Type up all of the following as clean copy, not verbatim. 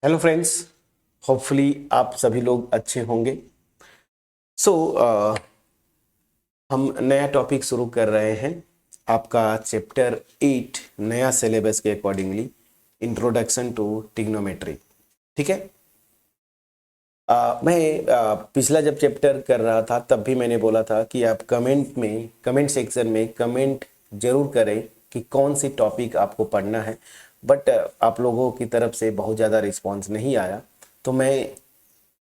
Hello friends. Hopefully आप सभी लोग अच्छे होंगे। सो हम नया टॉपिक शुरू कर रहे हैं। आपका चैप्टर 8 नया सिलेबस के अकॉर्डिंगली इंट्रोडक्शन टू ट्रिग्नोमेट्री। ठीक है। मैं पिछला जब चैप्टर कर रहा था तब भी मैंने बोला था कि आप कमेंट सेक्शन में कमेंट जरूर करें कि कौन सी टॉपिक आपको पढ़ना है। बट आप लोगों की तरफ से बहुत ज़्यादा रिस्पांस नहीं आया, तो मैं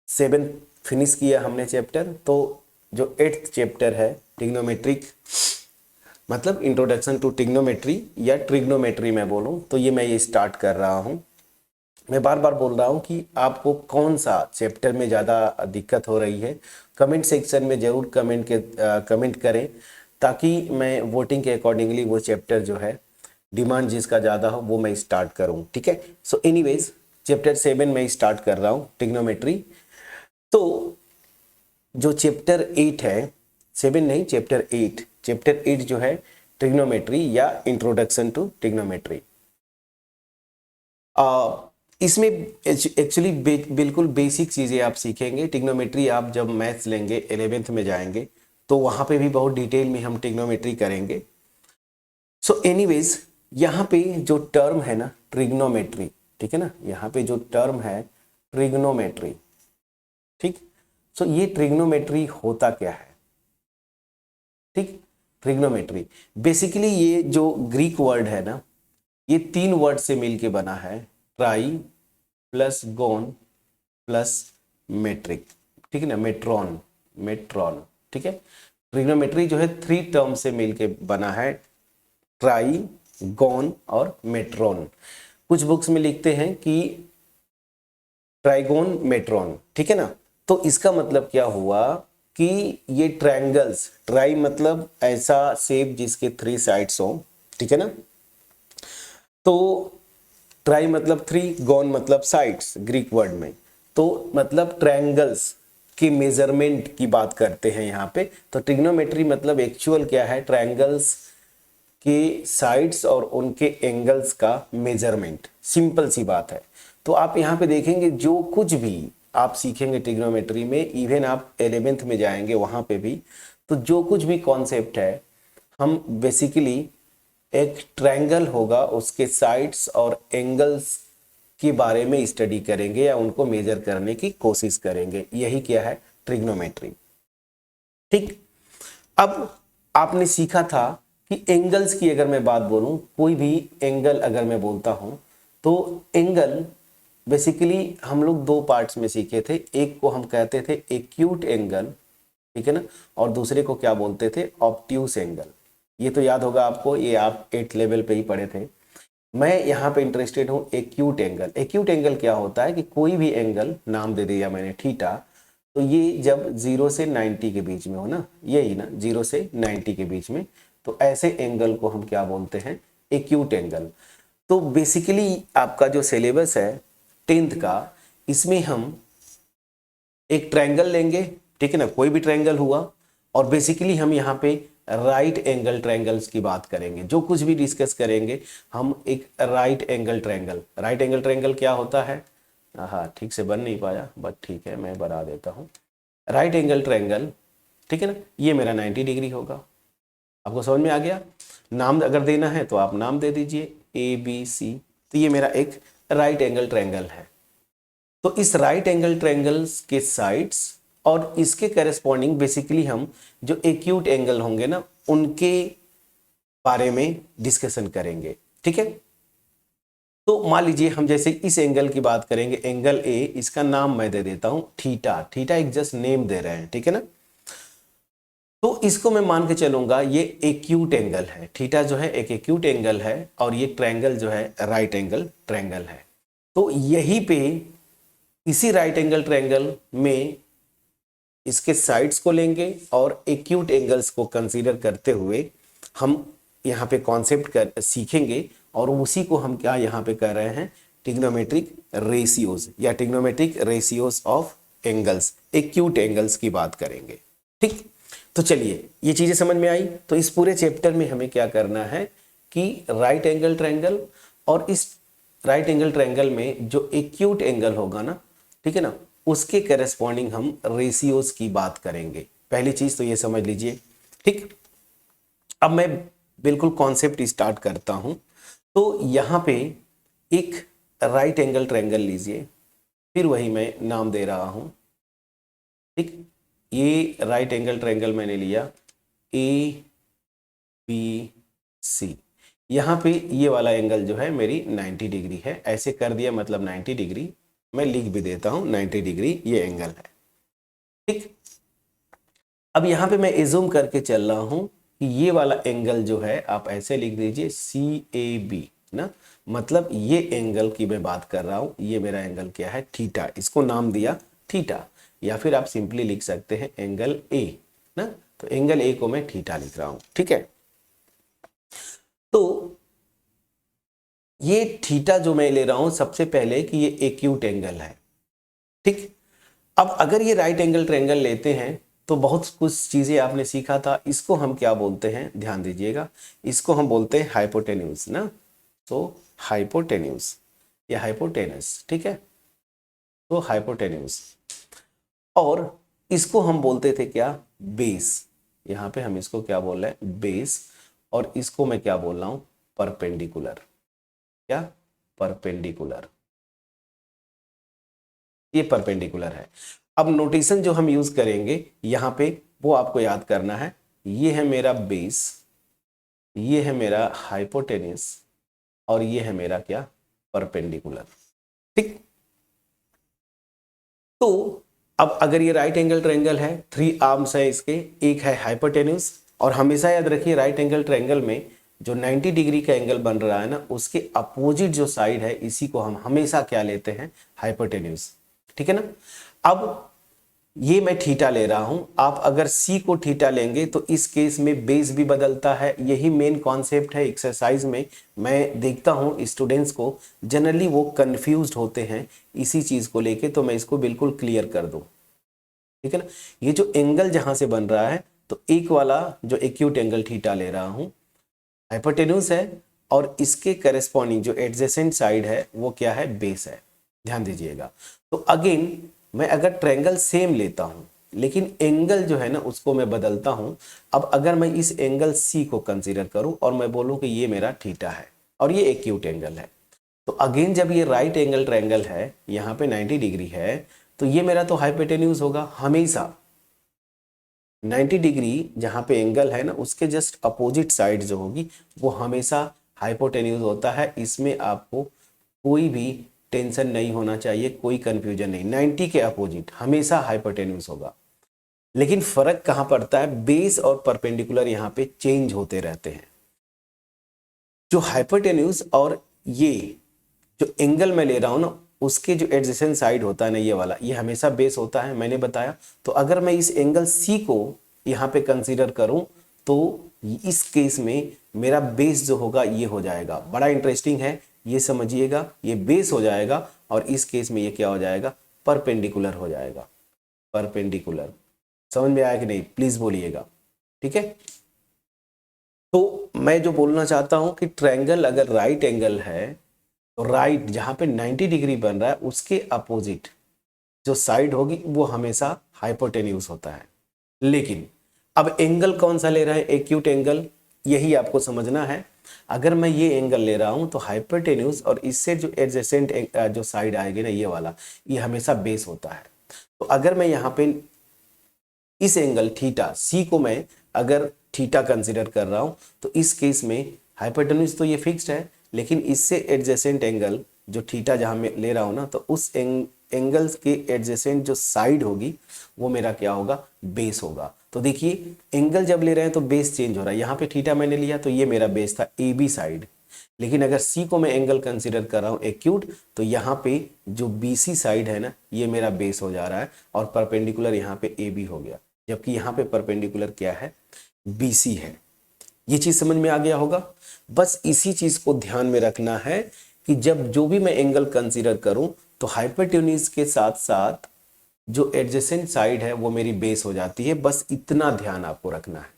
7 फिनिश किया हमने चैप्टर। तो जो 8th चैप्टर है ट्रिग्नोमेट्रिक, मतलब इंट्रोडक्शन टू ट्रिग्नोमेट्री या ट्रिग्नोमेट्री मैं बोलूँ तो ये स्टार्ट कर रहा हूँ। मैं बार बार बोल रहा हूँ कि आपको कौन सा चैप्टर में ज़्यादा दिक्कत हो रही है, कमेंट सेक्शन में ज़रूर कमेंट करें, ताकि मैं वोटिंग के अकॉर्डिंगली वो चैप्टर जो है डिमांड जिसका ज़्यादा हो वो मैं स्टार्ट करूँ। ठीक है। सो एनीवेज चैप्टर 7 में स्टार्ट कर रहा हूँ ट्रिग्नोमेट्री। तो जो चैप्टर 8 है, 7 नहीं, चैप्टर 8 जो है ट्रिग्नोमेट्री या इंट्रोडक्शन टू ट्रिग्नोमेट्री। इसमें एक्चुअली बिल्कुल बेसिक चीज़ें आप सीखेंगे। ट्रिग्नोमेट्री आप जब मैथ्स लेंगे 11th में जाएंगे तो वहाँ पे भी बहुत डिटेल में हम ट्रिग्नोमेट्री करेंगे। सो एनीवेज यहाँ पे जो टर्म है ना ट्रिग्नोमेट्री, ठीक है ना, यहाँ पे जो टर्म है ट्रिग्नोमेट्री, ठीक। सो ये ट्रिग्नोमेट्री होता क्या है? ठीक। ट्रिग्नोमेट्री बेसिकली ये जो ग्रीक वर्ड है ना, ये 3 वर्ड से मिलके बना है, ट्राई प्लस गोन प्लस मेट्रिक। ठीक है ना, मेट्रॉन। ठीक है। ट्रिग्नोमेट्री जो है 3 टर्म से मिलके बना है, ट्राई, गोन और मेट्रॉन। कुछ बुक्स में लिखते हैं कि ट्राइगोन मेट्रॉन। ठीक है ना। तो इसका मतलब क्या हुआ कि ये ट्रायंगल्स, ट्राई मतलब ऐसा शेप जिसके 3 साइड्स हो, ठीक है ना। तो ट्राई मतलब 3, गोन मतलब साइड्स ग्रीक वर्ड में, तो मतलब ट्रायंगल्स की मेजरमेंट की बात करते हैं यहाँ पे। तो ट्रिग्नोमेट्री मतलब एक्चुअल क्या है, ट्रायंगल्स के साइड्स और उनके एंगल्स का मेजरमेंट, सिंपल सी बात है। तो आप यहाँ पे देखेंगे जो कुछ भी आप सीखेंगे ट्रिग्नोमेट्री में, इवन आप 11th में जाएंगे वहाँ पे भी, तो जो कुछ भी कॉन्सेप्ट है हम बेसिकली एक ट्रायंगल होगा उसके साइड्स और एंगल्स के बारे में स्टडी करेंगे या उनको मेजर करने की कोशिश करेंगे। यही क्या है ट्रिग्नोमेट्री। ठीक। अब आपने सीखा था कि एंगल्स की अगर मैं बात बोलूं, कोई भी एंगल अगर मैं बोलता हूं तो एंगल बेसिकली हम लोग 2 पार्ट्स में सीखे थे। एक को हम कहते थे एक्यूट एंगल, ठीक है ना, और दूसरे को क्या बोलते थे, ऑब्ट्यूस एंगल। ये तो याद होगा आपको, ये आप 8th लेवल पे ही पढ़े थे। मैं यहाँ पे इंटरेस्टेड हूँ एक्यूट एंगल। एक्यूट एंगल क्या होता है कि कोई भी एंगल, नाम दे दिया मैंने थीटा, तो ये जब 0 से 90 के बीच में हो ना, यही ना 0 से 90 के बीच में, तो ऐसे एंगल को हम क्या बोलते हैं, एक्यूट एंगल। तो बेसिकली आपका जो सिलेबस है 10th का, इसमें हम एक ट्रायंगल लेंगे, ठीक है ना, कोई भी ट्रायंगल हुआ, और बेसिकली हम यहाँ पे राइट एंगल ट्रायंगल्स की बात करेंगे। जो कुछ भी डिस्कस करेंगे हम एक राइट एंगल ट्रायंगल क्या होता है, हाँ ठीक से बन नहीं पाया बट ठीक है मैं बना देता हूँ। राइट एंगल ट्रायंगल, ठीक है ना, ये मेरा 90 डिग्री होगा। आपको समझ में आ गया? नाम अगर देना है तो आप नाम दे दीजिए ABC। तो ये मेरा एक राइट एंगल ट्रायंगल है। तो इस राइट एंगल ट्रायंगल्स के साइड्स और इसके करेस्पॉन्डिंग बेसिकली हम जो एक्यूट एंगल होंगे ना, उनके बारे में डिस्कशन करेंगे। ठीक है। तो मान लीजिए हम जैसे इस एंगल की बात करेंगे, एंगल ए, इसका नाम मैं दे देता हूं थीटा। थीटा एक जस्ट नेम दे रहे हैं, ठीक है ना। तो इसको मैं मान के चलूंगा ये एक्यूट एंगल है, थीटा जो है एक एक्यूट एंगल है, और ये ट्रायंगल जो है राइट एंगल ट्रायंगल है। तो यहीं पे इसी राइट एंगल ट्रायंगल में इसके साइड्स को लेंगे और एक्यूट एंगल्स को कंसीडर करते हुए हम यहाँ पे कॉन्सेप्ट कर सीखेंगे, और उसी को हम क्या यहाँ पे कर रहे हैं, ट्रिग्नोमेट्रिक रेशियोज या trigonometric ratios of angles, acute angles की बात करेंगे। ठीक। तो चलिए ये चीजें समझ में आई। तो इस पूरे चैप्टर में हमें क्या करना है कि राइट एंगल ट्रायंगल और इस राइट एंगल ट्रायंगल में जो एक्यूट एंगल होगा ना, ठीक है ना, उसके करेस्पॉन्डिंग हम रेशियोज की बात करेंगे। पहली चीज तो ये समझ लीजिए, ठीक। अब मैं बिल्कुल कॉन्सेप्ट स्टार्ट करता हूं। तो यहां पे एक राइट एंगल ट्रायंगल लीजिए, फिर वही मैं नाम दे रहा हूं, ठीक। ये राइट एंगल ट्रायंगल मैंने लिया ए बी सी। यहाँ पे ये वाला एंगल जो है मेरी 90 डिग्री है, ऐसे कर दिया मतलब 90 डिग्री, मैं लिख भी देता हूं 90 डिग्री ये एंगल है, ठीक। अब यहाँ पे मैं एज्यूम करके चल रहा हूं कि ये वाला एंगल जो है आप ऐसे लिख दीजिए CAB ना, मतलब ये एंगल की मैं बात कर रहा हूं, ये मेरा एंगल क्या है थीटा, इसको नाम दिया थीटा, या फिर आप सिंपली लिख सकते हैं एंगल A ना। तो एंगल A को मैं थीटा लिख रहा हूं, ठीक है। तो ये थीटा जो मैं ले रहा हूं सबसे पहले कि ये एक्यूट एंगल है, ठीक। अब अगर ये राइट एंगल ट्रायंगल लेते हैं तो बहुत कुछ चीजें आपने सीखा था, इसको हम क्या बोलते हैं ध्यान दीजिएगा, इसको हम बोलते हैं हाइपोटेन्यूज ना। तो हाइपोटेन्यूज या हाइपोटेनस, ठीक है, तो हाइपोटेन्यूज। और इसको हम बोलते थे क्या बेस, यहां पे हम इसको क्या बोल रहे हैं बेस, और इसको मैं क्या बोल रहा हूं परपेंडिकुलर, क्या परपेंडिकुलर, ये परपेंडिकुलर है। अब नोटेशन जो हम यूज करेंगे यहां पे वो आपको याद करना है, ये है मेरा बेस, ये है मेरा हाइपोटेनस, और ये है मेरा क्या परपेंडिकुलर, ठीक। तो अब अगर ये राइट एंगल ट्रायंगल है, 3 आर्म्स है इसके, एक है हाइपोटेन्यूज, और हमेशा याद रखिए राइट एंगल ट्रायंगल में जो 90 डिग्री का एंगल बन रहा है ना, उसके अपोजिट जो साइड है इसी को हम हमेशा क्या लेते हैं हाइपोटेन्यूज, ठीक है ना। अब ये मैं थीटा ले रहा हूं, आप अगर सी को थीटा लेंगे तो इस केस में बेस भी बदलता है, यही मेन कॉन्सेप्ट है एक्सरसाइज में। मैं देखता हूं स्टूडेंट्स को जनरली वो कंफ्यूज्ड होते हैं इसी चीज को लेके, तो मैं इसको बिल्कुल क्लियर कर दूं, ठीक है ना। ये जो एंगल जहां से बन रहा है, तो एक वाला जो एक्यूट एंगल थीटा ले रहा हूं हाइपोटेन्यूज है, और इसके करेस्पॉन्डिंग जो एडजेसेंट साइड है वो क्या है बेस है, ध्यान दीजिएगा। तो अगेन मैं अगर ट्रायंगल सेम लेता हूं लेकिन एंगल जो है ना उसको मैं बदलता हूं। अब अगर मैं इस एंगल सी को कंसीडर करूं और मैं बोलूं कि ये मेरा थीटा है और ये एक्यूट एंगल है, तो अगेन जब ये राइट एंगल ट्रायंगल है यहां पे 90 डिग्री है, तो ये मेरा तो हाइपोटेन्यूज होगा हमेशा। 90 डिग्री जहां पे एंगल है ना उसके जस्ट अपोजिट साइड जो होगी वो हमेशा हाइपोटेन्यूज होता है, इसमें आपको कोई भी टेंशन नहीं होना चाहिए, कोई कंफ्यूजन नहीं, 90 के अपोजिट हमेशा हाइपोटेन्यूज होगा। लेकिन फर्क कहां पड़ता है, बेस और परपेंडिकुलर यहां पे चेंज होते रहते हैं। जो हाइपोटेन्यूज और ये जो एंगल मैं ले रहा हूं ना उसके जो एडजेसेंट साइड होता है ना ये वाला, ये हमेशा बेस होता है, मैंने बताया। तो अगर मैं इस एंगल सी को यहां पे कंसीडर करूं तो इस केस में मेरा बेस जो होगा ये हो जाएगा, बड़ा इंटरेस्टिंग है, ये समझिएगा, ये बेस हो जाएगा और इस केस में ये क्या हो जाएगा परपेंडिकुलर हो जाएगा, परपेंडिकुलर। समझ में आया कि नहीं प्लीज बोलिएगा, ठीक है। तो मैं जो बोलना चाहता हूं कि ट्रायंगल अगर राइट एंगल है तो राइट जहां पे 90 डिग्री बन रहा है उसके अपोजिट जो साइड होगी वो हमेशा हाइपोटेन्यूज होता है। लेकिन अब एंगल कौन सा ले रहा है एक्यूट एंगल, यही आपको समझना है। अगर मैं ये एंगल ले रहा हूं तो हाइपोटेन्यूज और इससे जो एडजेसेंट जो साइड आएगी ना ये वाला, ये हमेशा बेस होता है। तो अगर मैं यहाँ पे इस एंगल थीटा सी को मैं अगर थीटा कंसिडर कर रहा हूं तो इस केस में हाइपोटेन्यूज तो ये फिक्स्ड है, लेकिन इससे एडजेसेंट एंगल जो थीटा जहां मैं ले रहा हूं ना तो उस एंगल्स के एडजेसेंट जो साइड होगी वो मेरा क्या होगा बेस होगा। तो देखिए एंगल जब ले रहे हैं तो बेस चेंज हो रहा है, यहाँ पे थीटा मैंने लिया तो ये मेरा बेस था ए बी साइड, लेकिन अगर सी को मैं एंगल कंसीडर कर रहा हूँ एक्यूट तो यहाँ पे जो बी सी साइड है ना ये मेरा बेस हो जा रहा है और परपेंडिकुलर यहाँ पे ए बी हो गया, जबकि यहाँ पे परपेंडिकुलर क्या है बी सी है। ये चीज समझ में आ गया होगा। बस इसी चीज को ध्यान में रखना है कि जब जो भी मैं एंगल कंसीडर करूं तो हाइपोटेन्यूज के साथ साथ जो एडजेसेंट साइड है वो मेरी बेस हो जाती है, बस इतना ध्यान आपको रखना है।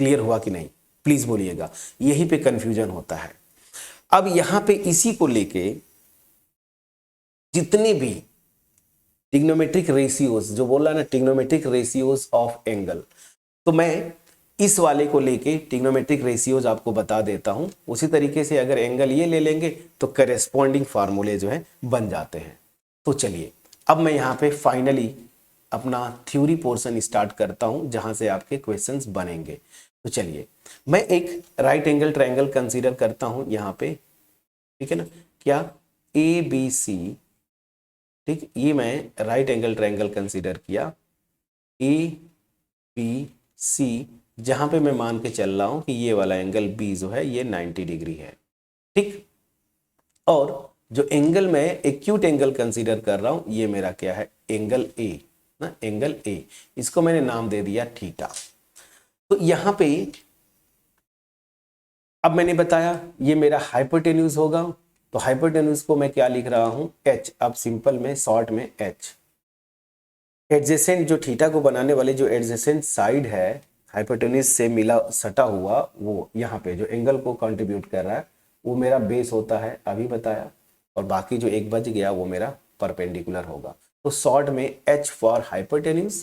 क्लियर हुआ कि नहीं प्लीज बोलिएगा, यहीं पे कंफ्यूजन होता है। अब यहां पे इसी को लेके जितने भी ट्रिग्नोमेट्रिक रेशियोज, जो बोला ना ट्रिग्नोमेट्रिक रेशियोज ऑफ एंगल, तो मैं इस वाले को लेके ट्रिग्नोमेट्रिक रेशियोज आपको बता देता हूं। उसी तरीके से अगर एंगल ये ले लेंगे तो करेस्पॉन्डिंग फार्मूले जो है बन जाते हैं। तो चलिए अब मैं यहाँ पे फाइनली अपना थ्योरी पोर्शन स्टार्ट करता हूं, जहां से आपके क्वेश्चंस बनेंगे। तो चलिए मैं एक राइट एंगल ट्रायंगल कंसीडर करता हूं यहाँ पे, ठीक है ना, क्या ए बी सी, ठीक, ये मैं राइट एंगल ट्रायंगल कंसीडर किया ए बी सी, जहां पे मैं मान के चल रहा हूं कि ये वाला एंगल बी जो है ये 90 डिग्री है, ठीक। और जो एंगल मैं एक्यूट एंगल कंसीडर कर रहा हूं ये मेरा क्या है, एंगल ए ना, एंगल ए, इसको मैंने नाम दे दिया थीटा। तो यहां पे अब मैंने बताया ये मेरा हाइपोटेन्यूज होगा, तो हाइपोटेन्यूज को मैं क्या लिख रहा हूं, एच। अब सिंपल में शॉर्ट में एच। एडजेसेंट जो थीटा को बनाने वाले जो एडजेसेंट साइड है हाइपोटेन्यूज से मिला सटा हुआ, वो यहाँ पे जो एंगल को कंट्रीब्यूट कर रहा है वो मेरा बेस होता है, अभी बताया। और बाकी जो एक बच गया वो मेरा परपेंडिकुलर होगा। तो शॉर्ट में H for hypotenuse,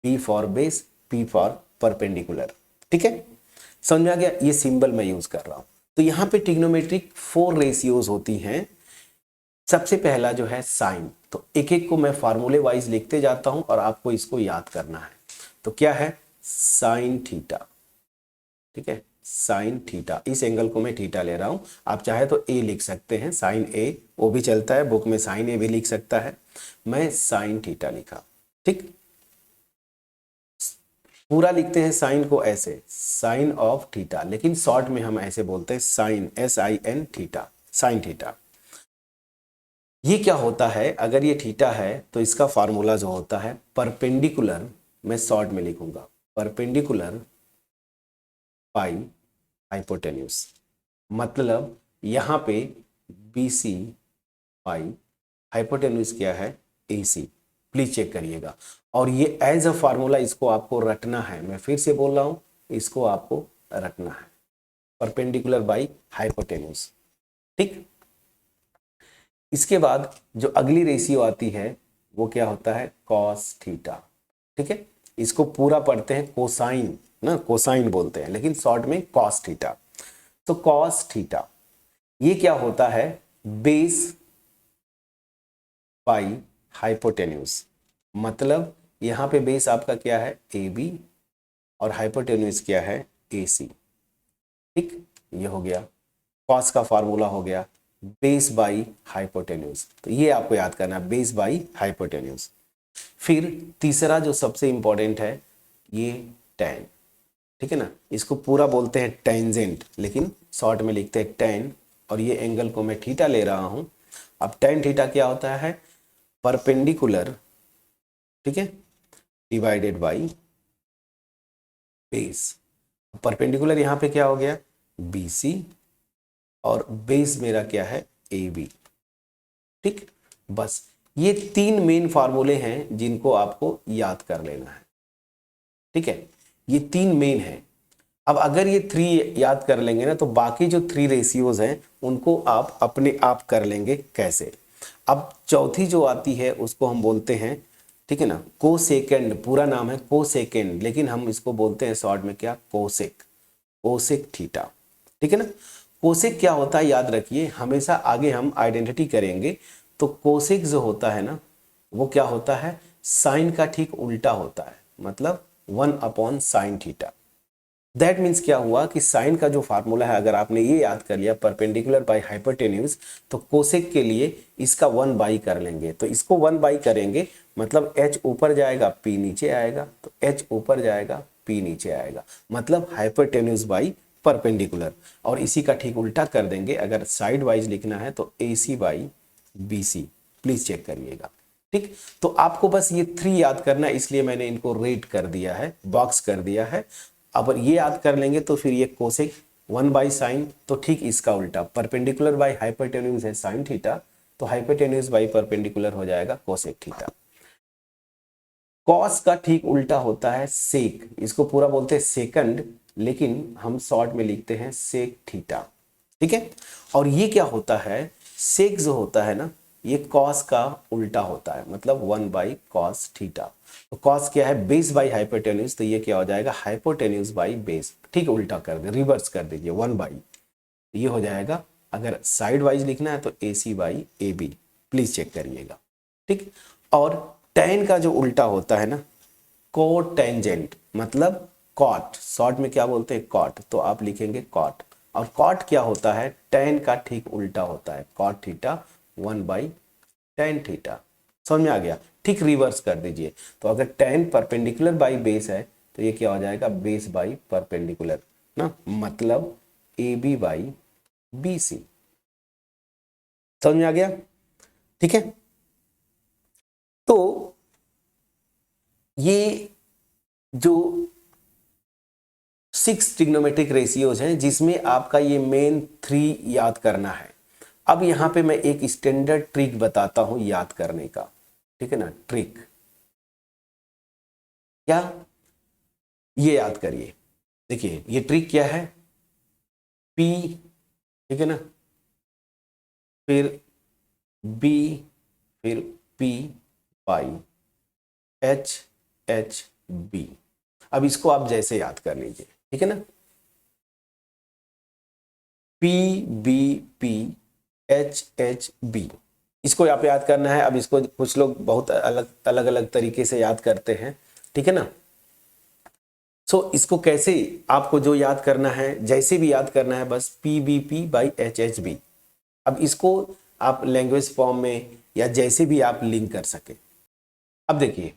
P for base, P for perpendicular, ठीक है, समझ में आ गया। ये सिंबल मैं यूज कर रहा हूं। तो यहाँ पे ट्रिग्नोमेट्रिक 4 रेशियोज होती हैं। सबसे पहला जो है साइन, तो एक एक को मैं फार्मूले वाइज लिखते जाता हूं और आपको इसको याद करना है। तो क्या है, साइन थीटा, ठीक है, साइन थीटा, इस एंगल को मैं थीटा ले रहा हूं। आप चाहे तो ए लिख सकते हैं, साइन ए, वो भी चलता है, बुक में साइन ए भी लिख सकता है। मैं साइन थीटा लिखा, ठीक। पूरा लिखते हैं साइन को ऐसे, साइन ऑफ थीटा, लेकिन शॉर्ट में हम ऐसे बोलते हैं sine, SIN theta, sine theta. ये क्या होता है, अगर ये थीटा है तो इसका फार्मूला जो होता है परपेंडिकुलर, मैं शॉर्ट में लिखूंगा परपेंडिकुलर पाई हाइपोटेन्यूज। मतलब यहां पे BC पाई, हाइपोटेन्यूज क्या है, AC। प्लीज चेक करिएगा। और ये एज अ फार्मूला इसको आपको रटना है, मैं फिर से बोल रहा हूं, इसको आपको रटना है, परपेंडिकुलर बाई हाइपोटेन्यूज, ठीक। इसके बाद जो अगली रेशियो आती है वो क्या होता है, कॉस थीटा, ठीक है। इसको पूरा पढ़ते हैं कोसाइन ना, कोसाइन बोलते हैं, लेकिन शॉर्ट में कॉस थीटा। तो कॉस थीटा ये क्या होता है, बेस पाई हाइपोटेन्यूज। मतलब यहां पे बेस आपका क्या है, AB, और हाइपोटेन्यूज क्या है, AC, ठीक। ये हो गया कॉस का फार्मूला, हो गया बेस बाई हाइपोटेन्यूज। तो ये आपको याद करना है, बेस बाई हाइपोटेन्यूज। फिर तीसरा जो सबसे इंपॉर्टेंट है ये tan, ठीक है ना, इसको पूरा बोलते हैं टेंजेंट, लेकिन शॉर्ट में लिखते हैं tan। और ये एंगल को मैं थीटा ले रहा हूं। अब tan थीटा क्या होता है, परपेंडिकुलर, ठीक है, डिवाइडेड बाई बेस। परपेंडिकुलर यहां पे क्या हो गया, BC, और बेस मेरा क्या है, AB, ठीक। बस ये 3 मेन फार्मूले हैं जिनको आपको याद कर लेना है, ठीक है, ये 3 मेन हैं। अब अगर ये 3 याद कर लेंगे ना, तो बाकी जो 3 रेशियोज हैं उनको आप अपने आप कर लेंगे। कैसे, अब चौथी जो आती है उसको हम बोलते हैं, ठीक है ना, कोसेकेंड, पूरा नाम है कोसेकेंड, लेकिन हम इसको बोलते हैं शॉर्ट में क्या, कोसेक, कोसेक थीटा, ठीक है ना। कोसेक क्या होता है याद रखिए, हमेशा आगे हम आइडेंटिटी करेंगे। तो कोसेक जो होता है ना, वो क्या होता है, साइन का ठीक उल्टा होता है, मतलब 1/sin थीटा। दैट मीन्स क्या हुआ कि साइन का जो फार्मूला है, अगर आपने ये याद कर लिया परपेंडिकुलर बाई हाइपोटेन्यूज, तो कोसेक के लिए इसका 1/, कर लेंगे। तो इसको 1/, करेंगे, मतलब H ऊपर जाएगा, P नीचे आएगा, तो H ऊपर जाएगा, P नीचे आएगा, मतलब हाइपोटेन्यूज बाई परपेंडिकुलर। और इसी का ठीक उल्टा कर देंगे, अगर साइड वाइज लिखना है तो AC by BC। Please check करिएगा, ठीक। तो आपको बस ये 3 याद करना है, इसलिए मैंने इनको रेट कर दिया है, बॉक्स कर दिया है। अब ये याद कर लेंगे तो फिर ये कोसेक 1/sin, तो ठीक इसका उल्टा परपेंडिकुलर बाई हाइपोटेन्यूज है साइन थीटा, तो हाइपोटेन्यूज बाई परपेंडिकुलर हो जाएगा कोसेक थीटा। कॉस का ठीक उल्टा होता है सेक, इसको पूरा बोलते हैं सेकंड, लेकिन हम शॉर्ट में लिखते हैं सेक थीटा, ठीक है। और ये क्या होता है, सेक जो होता है ना, ये कॉस का उल्टा होता है, मतलब 1/cos थीटा। तो कॉस क्या है, बेस बाई हाइपोटेन्यूज, तो ये क्या हो जाएगा, हाइपोटेन्यूज बाई बेस। ठीक, उल्टा कर दे, रिवर्स कर दीजिए, 1/, ये हो जाएगा। अगर साइड वाइज लिखना है तो AC/AB, प्लीज चेक करिएगा। ठीक, और tan का जो उल्टा होता है ना, कोटेंजेंट, मतलब कॉट, शॉर्ट में क्या बोलते हैं, कॉट, तो आप लिखेंगे कॉट। और कॉट क्या होता है, tan का ठीक उल्टा होता है, कॉट थीटा 1/tan थीटा। समझ में आ गया? ठीक, रिवर्स कर दीजिए। तो अगर tan परपेंडिकुलर बाई बेस है तो ये क्या हो जाएगा, बेस बाई परपेंडिकुलर ना, मतलब AB/BC। समझ में आ गया? ठीक है, तो ये जो 6 ट्रिग्नोमेट्रिक रेशियोज हैं जिसमें आपका ये मेन 3 याद करना है। अब यहां पे मैं एक स्टैंडर्ड ट्रिक बताता हूं याद करने का, ठीक है ना, ट्रिक क्या, ये याद करिए। देखिए ये ट्रिक क्या है, P, ठीक है ना, फिर B, फिर P/HHB। अब इसको आप जैसे याद कर लीजिए, ठीक है ना, PBPHHB, इसको आप याद करना है। अब इसको कुछ लोग बहुत अलग अलग अलग तरीके से याद करते हैं, ठीक है ना। सो इसको कैसे आपको जो याद करना है, जैसे भी याद करना है, बस PBP/HHB। अब इसको आप लैंग्वेज फॉर्म में या जैसे भी आप लिंक कर सके। अब देखिए,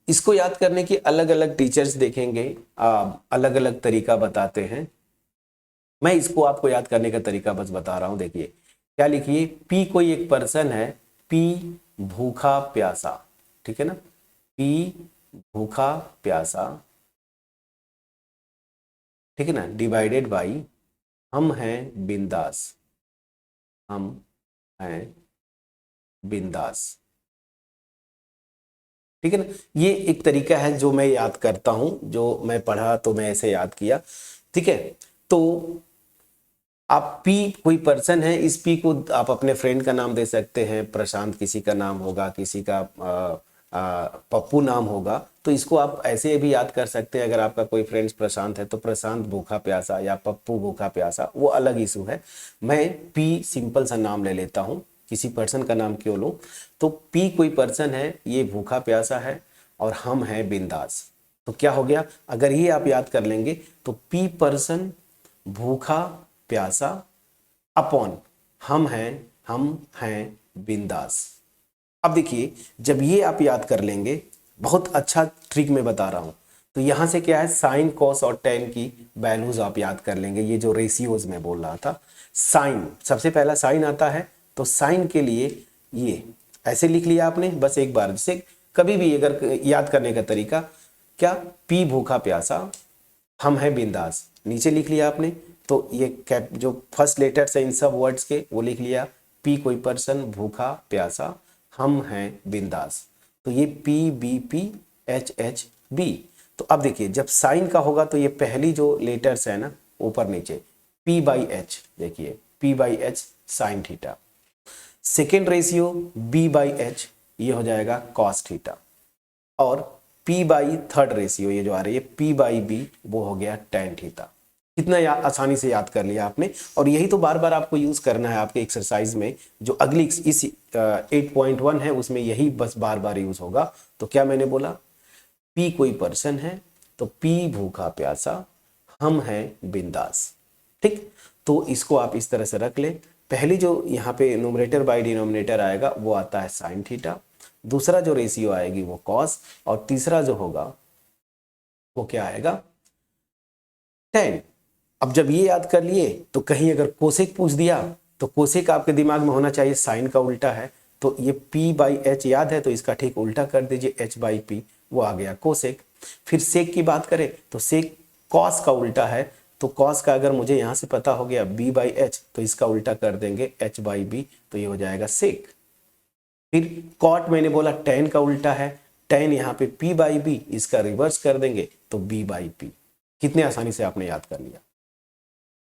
इसको याद करने की अलग अलग टीचर्स देखेंगे, अलग अलग तरीका बताते हैं। मैं इसको आपको याद करने का तरीका बस बता रहा हूं। देखिए क्या लिखिए, P कोई एक पर्सन है, P भूखा प्यासा, ठीक है ना, P भूखा प्यासा, ठीक है ना, डिवाइडेड बाई हम हैं बिंदास, हम हैं बिंदास, ठीक है ना। ये एक तरीका है जो मैं याद करता हूं, जो मैं पढ़ा तो मैं ऐसे याद किया, ठीक है। तो आप P कोई पर्सन है, इस P को आप अपने फ्रेंड का नाम दे सकते हैं, प्रशांत किसी का नाम होगा, किसी का पप्पू नाम होगा, तो इसको आप ऐसे भी याद कर सकते हैं। अगर आपका कोई फ्रेंड्स प्रशांत है तो प्रशांत भूखा प्यासा या पप्पू भूखा प्यासा, वो अलग इशू है। मैं P सिंपल सा नाम ले लेता हूँ, किसी पर्सन का नाम क्यों लूँ, तो P कोई पर्सन है, ये भूखा प्यासा है और हम हैं बिंदास। तो क्या हो गया, अगर ये आप याद कर लेंगे तो P पर्सन भूखा प्यासा अपॉन हम हैं बिंदास। अब देखिए जब ये आप याद कर लेंगे, बहुत अच्छा ट्रिक मैं बता रहा हूं, तो यहां से क्या है, साइन कॉस और टेन की वैल्यूज आप याद कर लेंगे। ये जो रेशियोज में बोल रहा था, साइन सबसे पहला साइन आता है, तो साइन के लिए ये ऐसे लिख लिया आपने बस एक बार। जैसे कभी भी अगर याद करने का तरीका क्या, P भूखा प्यासा, हम हैं बिंदास, नीचे लिख लिया आपने। तो ये कैप जो फर्स्ट लेटर्स है इन सब वर्ड्स के वो लिख लिया, P कोई पर्सन भूखा प्यासा, हम हैं बिंदास, तो ये PBPHHB। तो अब देखिए जब साइन का होगा तो ये पहली जो लेटर्स है ना ऊपर नीचे, P/H, देखिए P/H sine theta. Second ratio B/H, ये हो जाएगा कॉस थीटा। और P/थर्ड रेशियो ये जो आ रही है P/B, वो हो गया tan थीटा। कितना आसानी से याद कर लिया आपने। और यही तो बार बार आपको यूज करना है आपके एक्सरसाइज में, जो अगली इस 8.1 है उसमें यही बस बार बार यूज होगा। तो क्या मैंने बोला, P कोई पर्सन है तो P भूखा प्यासा, हम हैं बिंदास, ठीक। तो इसको आप इस तरह से रख ले। पहली जो यहाँ पे न्यूमरेटर बाय डिनोमिनेटर आएगा वो आता है साइन थीटा, दूसरा जो रेशियो आएगी वो कॉस, और तीसरा जो होगा वो क्या आएगा, tan। अब जब ये याद कर लिए तो कहीं अगर कोसेक पूछ दिया तो कोसेक आपके दिमाग में होना चाहिए, साइन का उल्टा है, तो ये P/H याद है तो इसका ठीक उल्टा कर दीजिए, H/P, वो आ गया कोसेक। फिर सेक की बात करें तो सेक कॉस का उल्टा है, तो कॉस का अगर मुझे यहां से पता हो गया B/H तो इसका उल्टा कर देंगे H/B, तो ये हो जाएगा सेक। फिर कॉट मैंने बोला tan का उल्टा है, tan यहाँ पे P/B, इसका रिवर्स कर देंगे तो B/P। कितने आसानी से आपने याद कर लिया,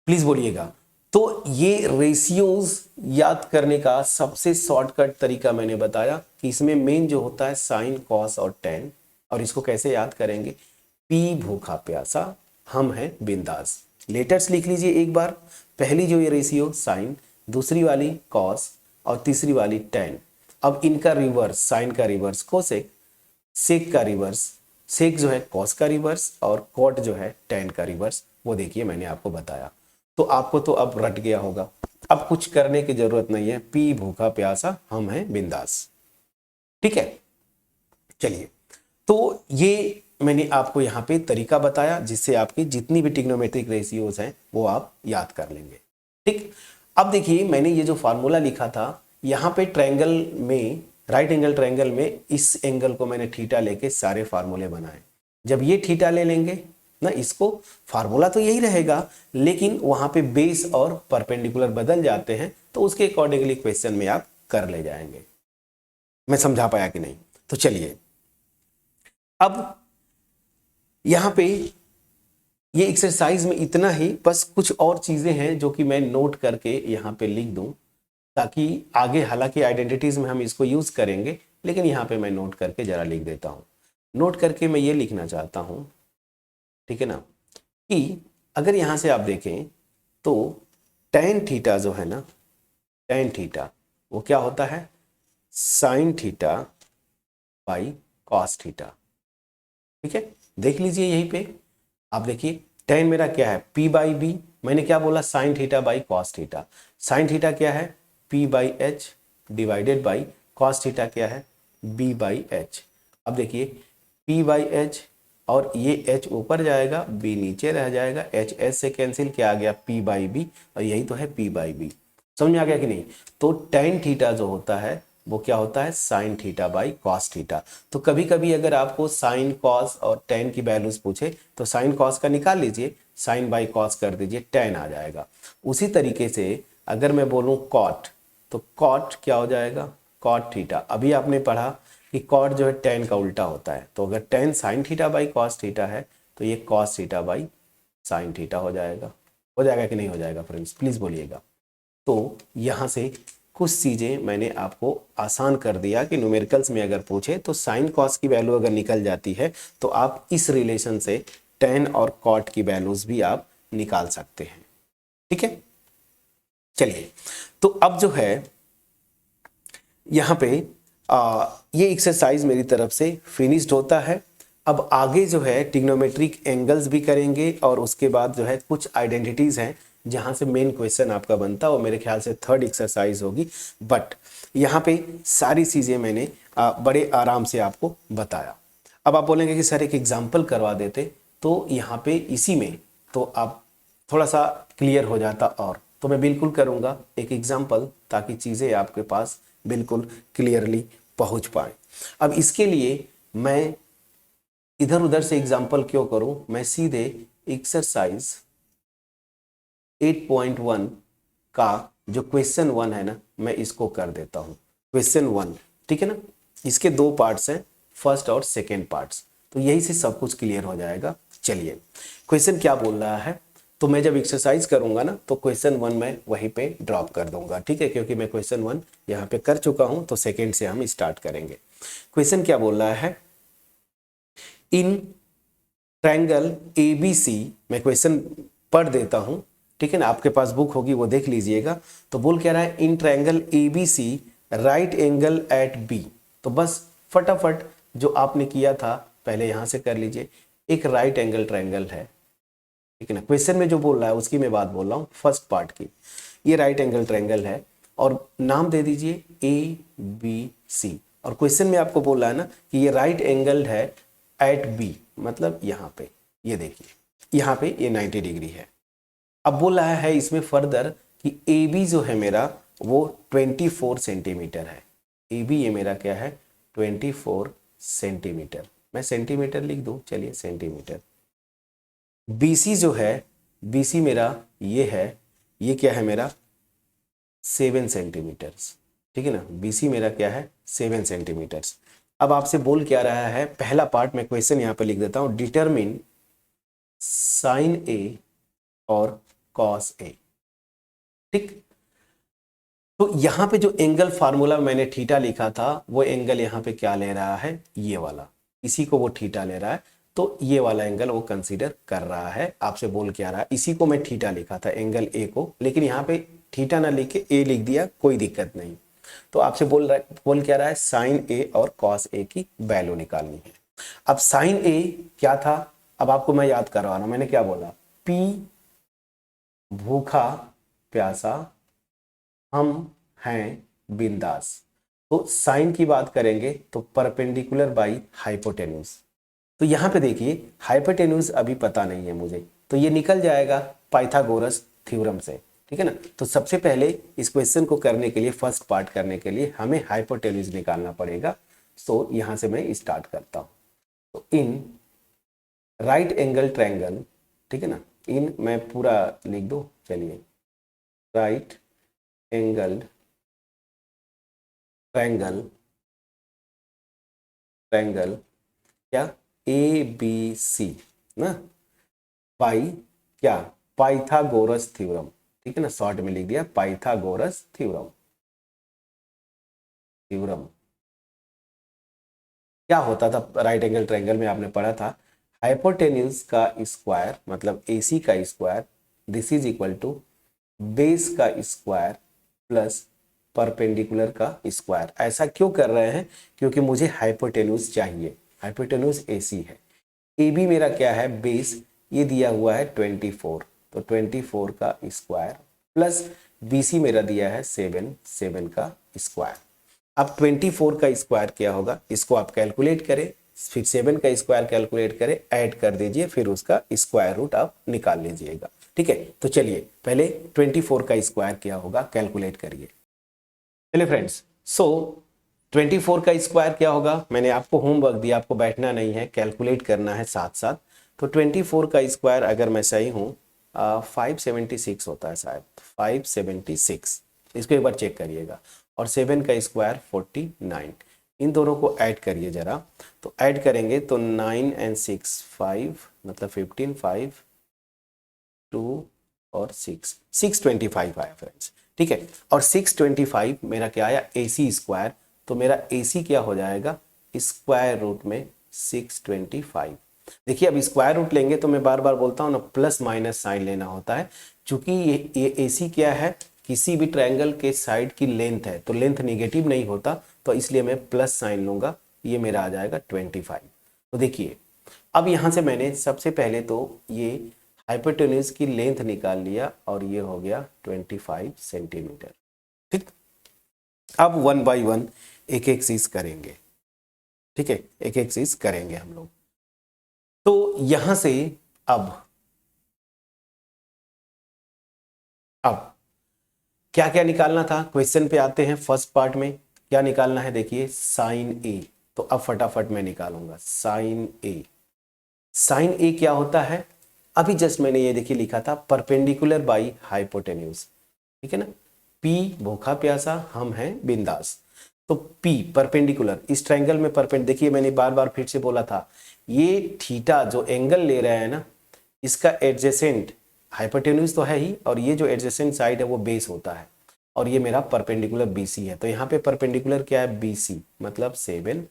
प्लीज बोलिएगा। तो ये रेशियोज याद करने का सबसे शॉर्टकट तरीका मैंने बताया कि इसमें मेन जो होता है साइन, कॉस और टेन, और इसको कैसे याद करेंगे, पी भूखा प्यासा, हम हैं बिंदास। लेटर्स लिख लीजिए एक बार, पहली जो ये रेशियो साइन, दूसरी वाली कॉस और तीसरी वाली टेन। अब इनका रिवर्स, साइन का रिवर्स कोसेक, सेक का रिवर्स, सेक जो है कॉस का रिवर्स और कॉट जो है टेन का रिवर्स, वो देखिए मैंने आपको बताया। तो आपको तो अब रट गया होगा, अब कुछ करने की जरूरत नहीं है, पी भूखा प्यासा, हम हैं बिंदास। ठीक है, चलिए, तो ये मैंने आपको यहाँ पे तरीका बताया जिससे आपकी जितनी भी ट्रिग्नोमेट्रिक रेशियोज हैं वो आप याद कर लेंगे। ठीक, अब देखिए मैंने ये जो फार्मूला लिखा था, यहाँ पे ट्रायंगल में, राइट एंगल ट्रायंगल में इस एंगल को मैंने थीटा लेके सारे फार्मूले बनाए। जब ये थीटा ले लेंगे ना, इसको फार्मूला तो यही रहेगा लेकिन वहां पे बेस और परपेंडिकुलर बदल जाते हैं, तो उसके अकॉर्डिंगली क्वेश्चन में आप कर ले जाएंगे। मैं समझा पाया कि नहीं? तो चलिए, अब यहां पे ये एक्सरसाइज में इतना ही, बस कुछ और चीजें हैं जो कि मैं नोट करके यहां पे लिख दूं ताकि आगे, हालांकि आइडेंटिटीज में हम इसको यूज करेंगे लेकिन यहां पे मैं नोट करके जरा लिख देता हूं। नोट करके मैं ये लिखना चाहता हूं, ठीक है ना, कि अगर यहां से आप देखें तो tan थीटा जो है ना, tan थीटा वो क्या होता है, sine theta by cos theta. ठीक है, देख लीजिए यहीं पे आप देखिए, tan मेरा क्या है, p बाई बी, मैंने क्या बोला, sine theta by cos theta. Sine theta क्या है, p by H divided by cos theta क्या है, b बाई एच। अब देखिए p बाई एच और ये h ऊपर जाएगा, b नीचे रह जाएगा, h h से कैंसिल, क्या आ गया, p बाई बी, और यही तो है p बाई बी। समझ में आ गया कि नहीं? तो tan थीटा जो होता है वो क्या होता है, sine theta by cos theta. तो कभी कभी अगर आपको साइन, कॉस और tan की वैल्यूज पूछे तो साइन कॉस का निकाल लीजिए, साइन बाई कॉस कर दीजिए, tan आ जाएगा। उसी तरीके से अगर मैं बोलूं कॉट, तो कॉट क्या हो जाएगा, कॉट थीटा। अभी आपने पढ़ा कि कॉट जो है tan का उल्टा होता है, तो अगर tan sine theta by cos theta है तो ये cos theta by sine theta हो जाएगा। हो जाएगा कि नहीं हो जाएगा फ्रेंड्स, प्लीज बोलिएगा। तो यहां से कुछ चीजें मैंने आपको आसान कर दिया कि न्यूमेरिकल्स में अगर पूछे तो साइन कॉस की वैल्यू अगर निकल जाती है तो आप इस रिलेशन से tan और कॉट की वैल्यूज भी आप निकाल सकते हैं। ठीक है, चलिए, तो अब जो है यहाँ पे ये एक्सरसाइज मेरी तरफ से फिनिश्ड होता है। अब आगे जो है ट्रिग्नोमेट्रिक एंगल्स भी करेंगे और उसके बाद जो है कुछ आइडेंटिटीज हैं जहां से मेन क्वेश्चन आपका बनता है, वो मेरे ख्याल से थर्ड एक्सरसाइज होगी। बट यहाँ पे सारी चीज़ें मैंने बड़े आराम से आपको बताया। अब आप बोलेंगे कि सर एक एग्जाम्पल करवा देते, तो यहाँ पे इसी में तो आप थोड़ा सा क्लियर हो जाता, और तो मैं बिल्कुल करूँगा एक एग्जाम्पल ताकि चीज़ें आपके पास बिल्कुल क्लियरली पहुँच पाए। अब इसके लिए मैं इधर उधर से एग्जाम्पल क्यों करूं, मैं सीधे एक्सरसाइज 8.1 का जो क्वेश्चन 1 है ना, मैं इसको कर देता हूं क्वेश्चन 1। ठीक है ना, इसके दो पार्ट्स हैं, फर्स्ट और सेकेंड पार्ट्स, तो यही से सब कुछ क्लियर हो जाएगा। चलिए, क्वेश्चन क्या बोल रहा है, तो मैं जब एक्सरसाइज करूंगा ना तो क्वेश्चन 1 मैं वहीं पे ड्रॉप कर दूंगा। ठीक है, क्योंकि मैं क्वेश्चन 1 यहाँ पे कर चुका हूं, तो सेकेंड से हम स्टार्ट करेंगे। क्वेश्चन क्या बोल रहा है, इन ट्रायंगल ABC, मैं क्वेश्चन पढ़ देता हूं, ठीक है ना, आपके पास बुक होगी वो देख लीजिएगा। तो बोल क्या रहा है, in triangle ABC right angle at B। तो बस फटाफट जो आपने किया था पहले यहां से कर लीजिए। एक राइट एंगल ट्रायंगल है, ठीक है ना, क्वेश्चन में जो बोल रहा है उसकी मैं बात बोल रहा हूं, फर्स्ट पार्ट की। ये राइट एंगल ट्रायंगल है और नाम दे दीजिए ABC, और क्वेश्चन में आपको बोल रहा है ना कि ये राइट एंगल है एट B, मतलब यहाँ पे ये देखिए, यहाँ पे ये 90 डिग्री है। अब बोल रहा है इसमें फर्दर कि AB जो है मेरा वो 24 सेंटीमीटर है। AB ये मेरा क्या है, 24 सेंटीमीटर, मैं सेंटीमीटर लिख दूं, चलिए सेंटीमीटर। BC जो है, BC मेरा ये है, ये क्या है मेरा 7 सेंटीमीटर्स। ठीक है ना, BC मेरा क्या है 7 सेंटीमीटर्स। अब आपसे बोल क्या रहा है, पहला पार्ट मैं क्वेश्चन यहां पे लिख देता हूं, डिटरमिन साइन A और कॉस A। ठीक। तो यहां पे जो एंगल फार्मूला मैंने थीटा लिखा था वो एंगल यहाँ पे क्या ले रहा है, ये वाला, इसी को वो थीटा ले रहा है। तो ये वाला एंगल वो कंसीडर कर रहा है, आपसे बोल क्या रहा है, इसी को मैं थीटा लिखा था एंगल ए को, लेकिन यहाँ पे थीटा ना लिख के ए लिख दिया, कोई दिक्कत नहीं। तो आपसे बोल क्या रहा है, साइन ए और कॉस ए की वैल्यू निकालनी है। अब साइन ए क्या था, अब आपको मैं याद करवा रहा हूं, मैंने क्या बोला, पी भूखा प्यासा हम हैं बिंदास। तो साइन की बात करेंगे तो परपेंडिकुलर बाई हाइपोटेन्यूज। तो यहां पे देखिए हाइपोटेन्यूज अभी पता नहीं है मुझे, तो ये निकल जाएगा पाइथागोरस थ्योरम से, ठीक है ना। तो सबसे पहले इस क्वेश्चन को करने के लिए, फर्स्ट पार्ट करने के लिए हमें हाइपोटेन्यूज निकालना पड़ेगा। तो यहां से मैं स्टार्ट करता हूं। तो इन राइट एंगल ट्रायंगल, ठीक है ना, इन मैं पूरा लिख दो, चलिए, राइट एंगल ट्रायंगल, ट्रायंगल क्या, ए बी सी ना, पाई क्या, पाइथागोरस थ्योरम, ठीक है ना, शॉर्ट में लिख दिया पाइथागोरस थ्योरम। थ्योरम क्या होता था राइट एंगल ट्रायंगल में, आपने पढ़ा था, हाइपोटेन्यूज का स्क्वायर मतलब एसी का square, this is equal to base का स्क्वायर प्लस परपेंडिकुलर का स्क्वायर। ऐसा क्यों कर रहे हैं, क्योंकि मुझे हाइपोटेन्यूज चाहिए, हाइपोटेन्यूज एसी है, ए बी मेरा क्या है, बेस, ये दिया हुआ है 24, तो 24 का स्क्वायर प्लस बीसी मेरा दिया है 7 का स्क्वायर। अब 24 का स्क्वायर क्या होगा, इसको आप कैलकुलेट करें, फिर 7 का स्क्वायर कैलकुलेट करें, ऐड कर दीजिए, फिर उसका स्क्वायर रूट आप निकाल लीजिएगा, ठीक है। तो चलिए पहले 24 का स्क्वायर क्या होगा कैलकुलेट करिए। चलिए फ्रेंड्स, सो 24 का स्क्वायर क्या होगा, मैंने आपको होमवर्क दिया, आपको बैठना नहीं है, कैलकुलेट करना है साथ साथ। तो 24 का स्क्वायर अगर मैं सही हूँ 576 होता है शायद, 576, इसको एक बार चेक करिएगा। और 7 का स्क्वायर 49, इन दोनों को ऐड करिए जरा, तो ऐड करेंगे तो 9 एंड 6 5 मतलब 15, 5 2 और 6 625 आया फ्रेंड्स, ठीक है। और 625 मेरा क्या आया, AC स्क्वायर, तो मेरा AC क्या हो जाएगा, स्क्वायर रूट में 625। देखिए अब स्क्वायर रूट लेंगे तो मैं बार बार बोलता हूँ ना, प्लस माइनस साइन लेना होता है, क्योंकि ये AC क्या है, किसी भी ट्रायंगल के साइड की लेंथ है, तो लेंथ नेगेटिव नहीं होता, तो इसलिए मैं प्लस साइन लूंगा, ये मेरा आ जाएगा 25। तो देखिए अब यहां से मैंने सबसे पहले तो ये हाइपोटेन्यूज की लेंथ निकाल लिया और ये हो गया 25 सेंटीमीटर, ठीक। अब 1 बाई 1 एक एक चीज करेंगे, ठीक है, एक एक चीज करेंगे हम लोग। तो यहां से अब क्या क्या निकालना था, क्वेश्चन पे आते हैं। फर्स्ट पार्ट में क्या निकालना है, देखिए साइन ए, तो अब फटाफट मैं निकालूंगा साइन ए। साइन ए क्या होता है, अभी जस्ट मैंने ये देखिए लिखा था परपेंडिकुलर बाई हाइपोटेन्यूज, ठीक है ना, पी भूखा प्यासा हम हैं बिंदास। तो पी परपेंडिकुलर, इस ट्रायंगल में परपेंड, देखिए मैंने बार बार फिर से बोला था, ये थीटा जो एंगल ले रहा है ना, इसका एडजेसेंट हाइपोटेन्यूज तो है ही, और ये जो एडजेसेंट साइड है वो बेस होता है, और ये मेरा परपेंडिकुलर BC है। तो यहाँ पे परपेंडिकुलर क्या है, BC मतलब 7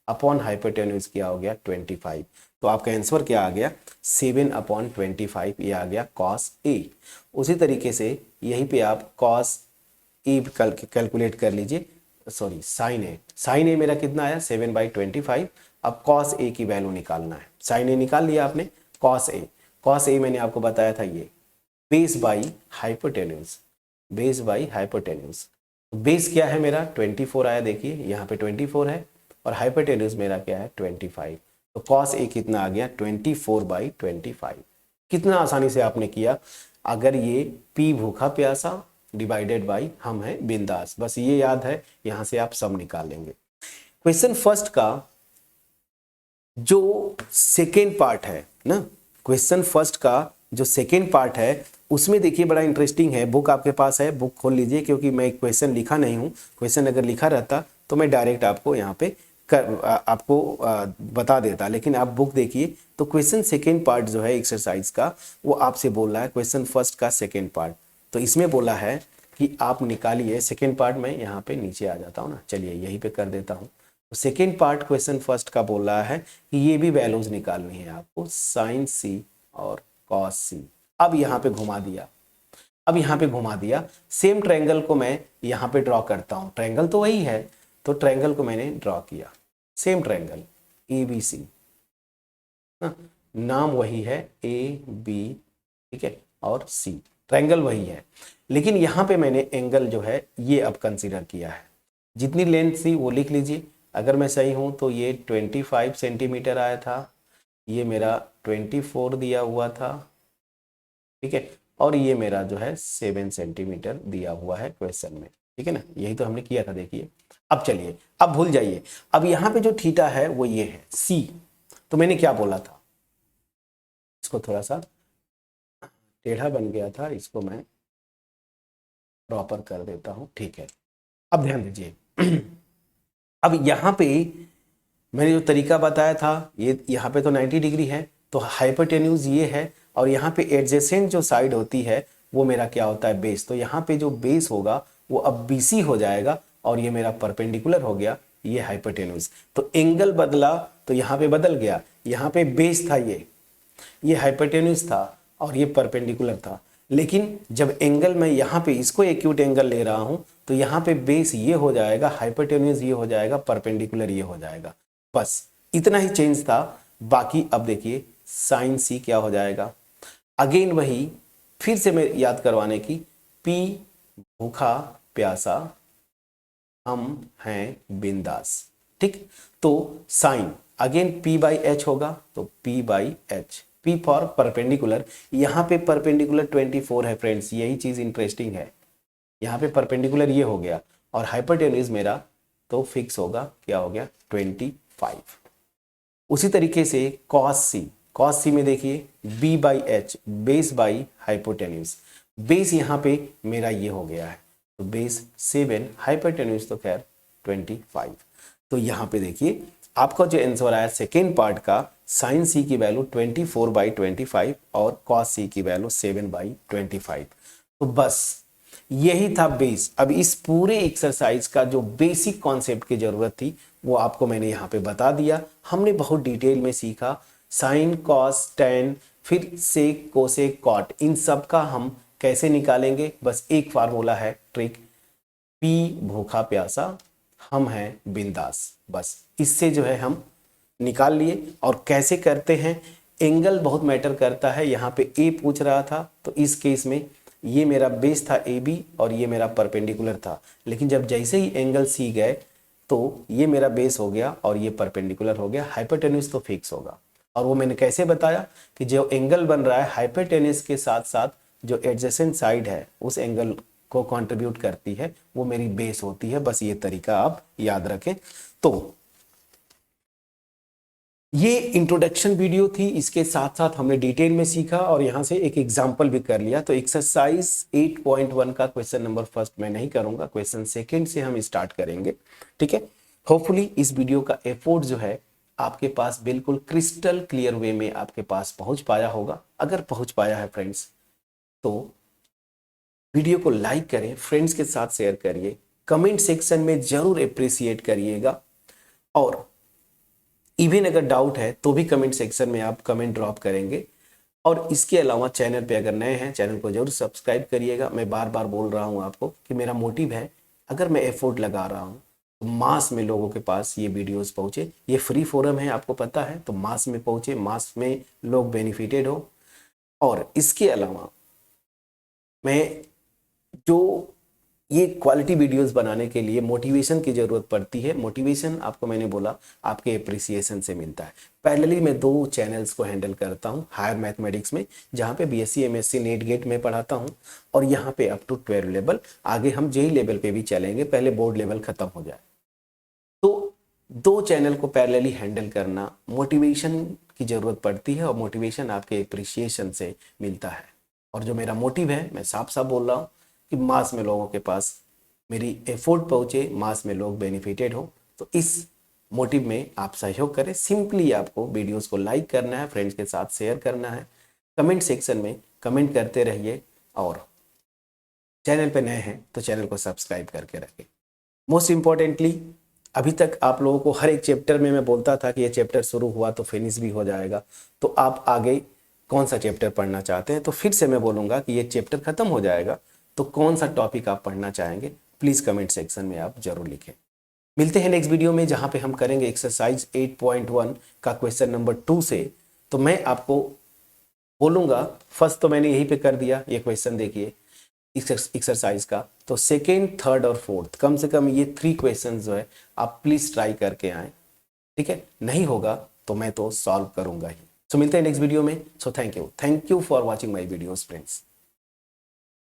अपॉन हाइपोटेन्यूज क्या हो गया 25। तो आपका आंसर क्या आ गया, 7/25, ये आ गया कॉस ए। उसी तरीके से यहीं पे आप कॉस ए कैलकुलेट कर लीजिए, सॉरी साइन ए, साइन ए मेरा कितना आया 7/25। अब कॉस ए की वैल्यू निकालना है, साइन ए निकाल लिया आपने, कॉस ए, कॉस ए मैंने आपको बताया था ये base by hypotenuse, base by hypotenuse. Base क्या है मेरा 24 आया, देखिए यहाँ पे 24 है, और हाइपोटेन्यूज मेरा क्या है 25। तो कॉस ए कितना आ गया 24/25। कितना आसानी से आपने किया, अगर ये पी भूखा प्यासा डिवाइडेड बाई हम है बिंदास, बस ये याद है, यहां से आप सब निकाल लेंगे। क्वेश्चन फर्स्ट का जो सेकेंड पार्ट है ना, क्वेश्चन फर्स्ट का जो सेकेंड पार्ट है उसमें देखिए बड़ा इंटरेस्टिंग है, बुक आपके पास है, बुक खोल लीजिए, क्योंकि मैं क्वेश्चन लिखा नहीं हूं, क्वेश्चन अगर लिखा रहता तो मैं डायरेक्ट आपको यहाँ पे आपको बता देता, लेकिन आप बुक देखिए। तो क्वेश्चन सेकेंड पार्ट जो है एक्सरसाइज का, वो आपसे बोल रहा है क्वेश्चन फर्स्ट का सेकेंड पार्ट। तो इसमें बोला है कि आप निकालिए। सेकेंड पार्ट में यहाँ पे नीचे आ जाता हूँ ना, चलिए यहीं पे कर देता हूँ। तो सेकेंड पार्ट क्वेश्चन फर्स्ट का बोल रहा है कि ये भी वैल्यूज निकालनी है आपको, साइन सी और कॉस सी। अब यहाँ पे घुमा दिया, अब यहाँ पे घुमा दिया, सेम ट्रायंगल को मैं यहाँ पे ड्रॉ करता हूँ। ट्रायंगल तो वही है, तो ट्रायंगल को मैंने ड्रॉ किया, सेम ट्रायंगल ABC, नाम वही है AB, ठीक है, और C, ट्रायंगल वही है, लेकिन यहाँ पे मैंने एंगल जो है ये अब कंसीडर किया है। जितनी लेंथ थी वो लिख लीजिए, अगर मैं सही हूँ तो ये 25 सेंटीमीटर आया था, ये मेरा 24 दिया हुआ था, ठीक है, और ये मेरा जो है 7 सेंटीमीटर दिया हुआ है क्वेश्चन में, ठीक है ना, यही तो हमने किया था। देखिए अब चलिए, अब भूल जाइए, अब यहाँ पे जो थीटा है वो ये है C। तो मैंने क्या बोला था, इसको थोड़ा सा टेढ़ा बन गया था, इसको मैं प्रॉपर कर देता हूं, ठीक है। अब ध्यान दीजिए अब यहाँ पे मैंने जो तरीका बताया था, ये यहाँ पे तो 90 डिग्री है, तो हाइपोटेन्यूज ये है, और यहाँ पे एडजेसेंट जो साइड होती है वो मेरा क्या होता है, बेस। तो यहाँ पे जो बेस होगा वो अब BC हो जाएगा, और ये मेरा परपेंडिकुलर हो गया, ये हाइपोटेन्यूज। तो एंगल बदला तो यहाँ पे बदल गया, यहाँ पे बेस था, ये हाइपोटेन्यूज था और ये परपेंडिकुलर था। लेकिन जब एंगल मैं यहाँ पे इसको एक्यूट एंगल ले रहा हूँ, तो यहाँ पे बेस ये हो जाएगा, हाइपोटेन्यूज ये हो जाएगा, परपेंडिकुलर ये हो जाएगा। बस इतना ही चेंज था। बाकी अब देखिए साइन C क्या हो जाएगा, अगेन वही, फिर से मैं याद करवाने की, P भूखा प्यासा, हम हैं बिंदास, ठीक। तो साइन अगेन P/H होगा, तो P/H, P फॉर परपेंडिकुलर। यहाँ पे परपेंडिकुलर 24 है फ्रेंड्स, यही चीज इंटरेस्टिंग है, यहाँ पे परपेंडिकुलर ये हो गया, और हाइपोटेन्यूज मेरा तो फिक्स होगा, क्या हो गया, 25। उसी तरीके से cos C में देखिए B/H, base by hypotenuse. Base यहाँ पे मेरा ये हो गया है, तो बेस 7, हाइपोटेन्यूज तो खैर 25। तो यहाँ पे देखिए आपका जो आंसर आया सेकेंड पार्ट का, साइन C की वैल्यू 24/25 और cos C की वैल्यू 7/25। तो बस यही था बेस। अब इस पूरे एक्सरसाइज का जो बेसिक कॉन्सेप्ट की जरूरत थी वो आपको मैंने यहाँ पे बता दिया। हमने बहुत डिटेल में सीखा, साइन, कॉस, टेन, फिर सेक, कोसेक, कॉट, इन सब का हम कैसे निकालेंगे। बस एक फार्मूला है, ट्रिक, P भूखा प्यासा, हम हैं बिंदास, बस इससे जो है हम निकाल लिए। और कैसे करते हैं, एंगल बहुत मैटर करता है। यहाँ पे A पूछ रहा था, तो इस केस में ये मेरा बेस था AB और ये मेरा परपेंडिकुलर था, लेकिन जब जैसे ही एंगल C गए तो ये मेरा बेस हो गया और ये परपेंडिकुलर हो गया, हाइपोटेन्यूज तो फिक्स होगा। और वो मैंने कैसे बताया कि जो एंगल बन रहा है हाइपोटेन्यूज के साथ साथ जो एडजेसेंट साइड है उस एंगल को कंट्रीब्यूट करती है, वो मेरी बेस होती है। बस ये तरीका आप याद रखें। तो ये इंट्रोडक्शन वीडियो थी, इसके साथ साथ हमने डिटेल में सीखा और यहाँ से एक एग्जाम्पल भी कर लिया। तो एक्सरसाइज 8.1 का क्वेश्चन नंबर फर्स्ट मैं नहीं करूंगा, क्वेश्चन सेकंड से हम स्टार्ट करेंगे, ठीक है। होपफुली इस वीडियो का एफर्ट जो है आपके पास बिल्कुल क्रिस्टल क्लियर वे में आपके पास पहुंच पाया होगा। अगर पहुंच पाया है फ्रेंड्स तो वीडियो को लाइक करें, फ्रेंड्स के साथ शेयर करिए, कमेंट सेक्शन में जरूर अप्रिसिएट करिएगा। और इवन अगर डाउट है तो भी कमेंट सेक्शन में आप कमेंट ड्रॉप करेंगे। और इसके अलावा चैनल पे अगर नए हैं, चैनल को जरूर सब्सक्राइब करिएगा। मैं बार बार बोल रहा हूं आपको कि मेरा मोटिव है, अगर मैं एफर्ट लगा रहा हूं तो मास में लोगों के पास ये वीडियोस पहुंचे। ये फ्री फोरम है, आपको पता है, तो मास में पहुंचे, मास में लोग बेनिफिटेड हो। और इसके अलावा मैं जो ये क्वालिटी वीडियोस बनाने के लिए मोटिवेशन की जरूरत पड़ती है। मोटिवेशन आपको मैंने बोला आपके एप्रिसिएशन से मिलता है। पैरेलली मैं 2 चैनल्स को हैंडल करता हूँ हायर मैथमेटिक्स में, जहाँ पे BSc MSc नेट गेट में पढ़ाता हूँ, और यहाँ पे अप टू 12 लेवल। आगे हम JEE लेवल पे भी चलेंगे, पहले बोर्ड लेवल खत्म हो जाए। तो 2 चैनल को पैरेलली हैंडल करना, मोटिवेशन की जरूरत पड़ती है, और मोटिवेशन आपके एप्रिसिएशन से मिलता है। और जो मेरा मोटिव है, मैं साफ साफ बोल रहा हूँ कि मास में लोगों के पास मेरी एफर्ट पहुंचे, मास में लोग बेनिफिटेड हो। तो इस मोटिव में आप सहयोग करें। सिंपली आपको वीडियोस को लाइक करना है, फ्रेंड्स के साथ शेयर करना है, कमेंट सेक्शन में कमेंट करते रहिए। और चैनल पे नए हैं तो चैनल को सब्सक्राइब करके रखें। मोस्ट इम्पॉर्टेंटली, अभी तक आप लोगों को हर एक चैप्टर में मैं बोलता था कि ये चैप्टर शुरू हुआ तो फिनिश भी हो जाएगा, तो आप आगे कौन सा चैप्टर पढ़ना चाहते हैं, तो फिर से मैं बोलूँगा कि ये चैप्टर खत्म हो जाएगा तो कौन सा टॉपिक आप पढ़ना चाहेंगे प्लीज़ कमेंट सेक्शन में आप जरूर लिखें। मिलते हैं नेक्स्ट वीडियो में जहाँ पे हम करेंगे एक्सरसाइज 8.1 का क्वेश्चन नंबर 2 से। तो मैं आपको बोलूँगा, फर्स्ट तो मैंने यहीं पे कर दिया, ये क्वेश्चन देखिए एक्सरसाइज का, तो सेकेंड, थर्ड और फोर्थ कम से कम ये 3 क्वेश्चन जो है आप प्लीज़ ट्राई करके आएँ, ठीक है। नहीं होगा तो मैं तो सॉल्व करूँगा ही। सो मिलते हैं नेक्स्ट वीडियो में। So thank you for watching my videos friends.